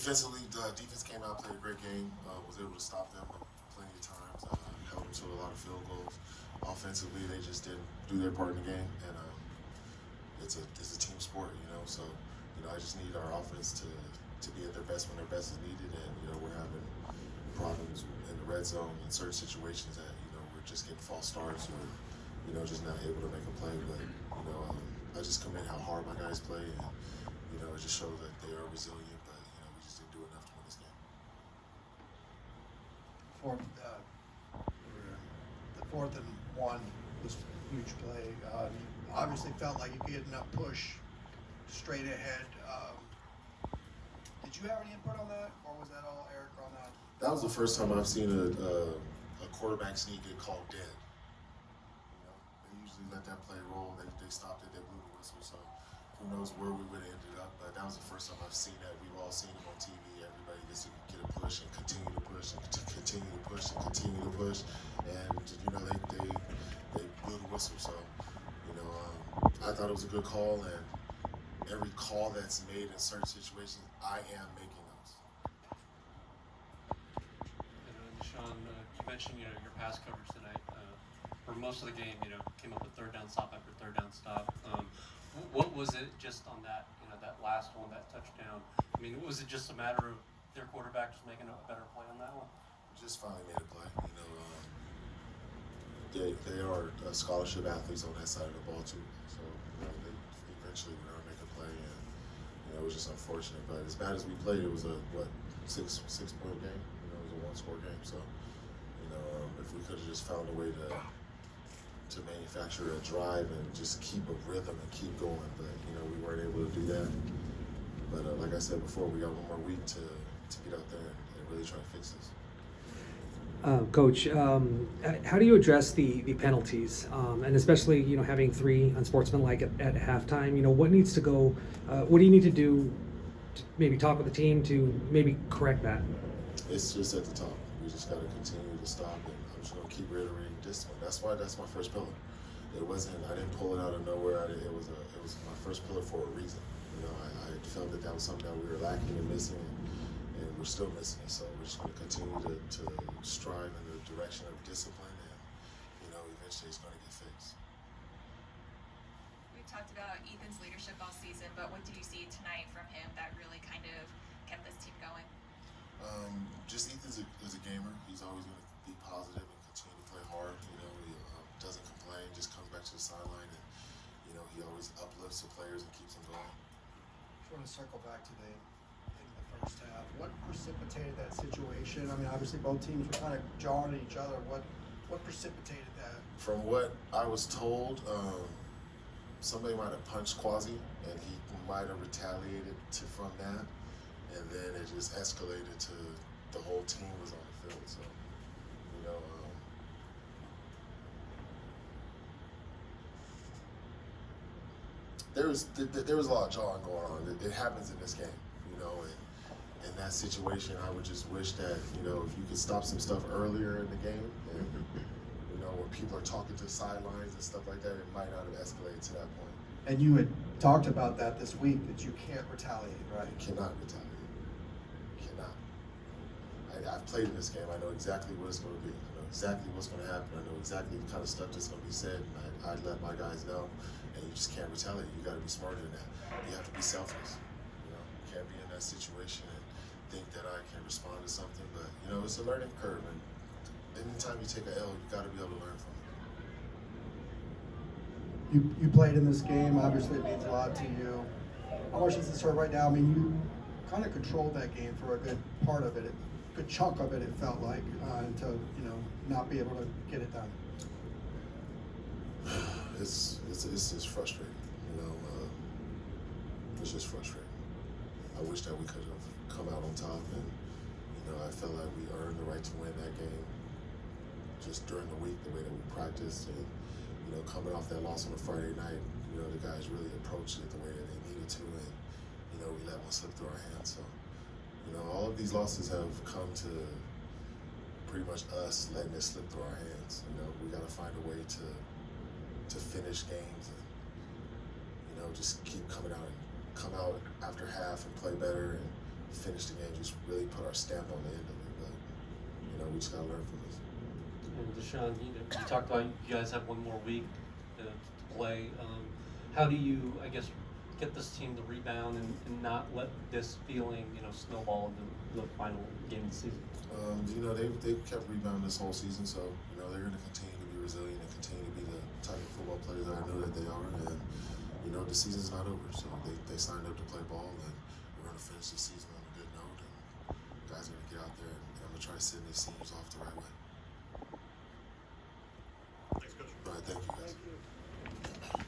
Defensively, the defense came out, played a great game, was able to stop them plenty of times, held them to a lot of field goals. Offensively, they just didn't do their part in the game, and it's a team sport, So I just need our offense to be at their best when their best is needed, and we're having problems in the red zone in certain situations that we're just getting false starts or just not able to make a play. But I just commend how hard my guys play, and it just shows that they are resilient. But we just didn't do enough to win this game. The 4th and 1 was a huge play. Obviously felt like you could get enough push straight ahead. Did you have any input on that, or was that all Eric on that? That was the first time I've seen a quarterback sneak get called dead. They usually let that play roll. They stopped it. They blew the whistle. So who knows where we would have ended up? But that was the first time I've seen that. We've all seen it on TV. Everybody gets to get a push and continue to push and continue to push and continue to push. And they blew the whistle. So I thought it was a good call, and every call that's made in certain situations, I am making those. DeShaun, you mentioned your pass coverage tonight. For most of the game, came up with third down stop after third down stop. What was it just on that that last one, that touchdown? I mean, was it just a matter of their quarterback just making a better play on that one? Just finally made a play. They are scholarship athletes on that side of the ball too. So they eventually were going to make a play, and it was just unfortunate. But as bad as we played, it was a six point game. It was a 1-score game. So if we could have just found a way to manufacture a drive and just keep a rhythm and keep going, but we weren't able to do that. But like I said before, we got one more week to get out there and really try to fix this. Coach, how do you address the penalties, and especially having 3 unsportsmanlike at halftime? What needs to go? What do you need to do to maybe talk with the team to maybe correct that? It's just at the top. We just got to continue to stop it. I'm just going to keep reiterating discipline. That's my first pillar. It wasn't. I didn't pull it out of nowhere. It was my first pillar for a reason. I felt that was something that we were lacking and missing. And we're still missing it, so we're just going to continue to strive in the direction of discipline, and eventually it's going to get fixed. We've talked about Ethan's leadership all season, but what did you see tonight from him that really kind of kept this team going? Just Ethan is a gamer. He's always going to be positive and continue to play hard. He doesn't complain, just comes back to the sideline, and he always uplifts the players and keeps them going. I just want to circle back to the first half. What precipitated that situation? I mean, obviously both teams were kind of jawing at each other. What precipitated that? From what I was told, somebody might have punched Quasi, and he might have retaliated from that, and then it just escalated to the whole team was on the field. So, there was a lot of jawing going on. It happens in this game, and in that situation, I would just wish that, if you could stop some stuff earlier in the game, and, when people are talking to the sidelines and stuff like that, it might not have escalated to that point. And you had talked about that this week, that you can't retaliate, right? You cannot retaliate. You cannot. I've played in this game. I know exactly what it's going to be. I know exactly what's going to happen. I know exactly the kind of stuff that's going to be said, and I let my guys know, and you just can't retaliate. You got to be smarter than that. You have to be selfless. You can't be in that situation and think that I can respond to something, but it's a learning curve, and anytime you take an L, you got to be able to learn from it. You played in this game. Obviously, it means a lot to you. How much does this hurt right now? I mean, you kind of controlled that game for a good part of it, a good chunk of it. It felt like until not be able to get it done. It's just frustrating. It's just frustrating. I wish that we could have come out on top, and I felt like we earned the right to win that game just during the week, the way that we practiced, and coming off that loss on a Friday night, the guys really approached it the way that they needed to, and we let one slip through our hands. So all of these losses have come to pretty much us letting it slip through our hands. We got to find a way to finish games, and just keep come out after half and play better and finish the game, just really put our stamp on the end of it. But you know, we just gotta learn from this. And DeShaun, you talked about you guys have one more week to play. How do you, I guess, get this team to rebound and not let this feeling, snowball into the final game of the season? You know, they've kept rebounding this whole season, so you know they're going to continue to be resilient and continue to be the type of football players that I know that they are. And you know, the season's not over, so they signed up to play ball, and we're going to finish the season on a good note. And guys are going to get out there, and I'm going to try to send these seniors off the right way. Thanks, Coach. All right, thank you guys. Thank you.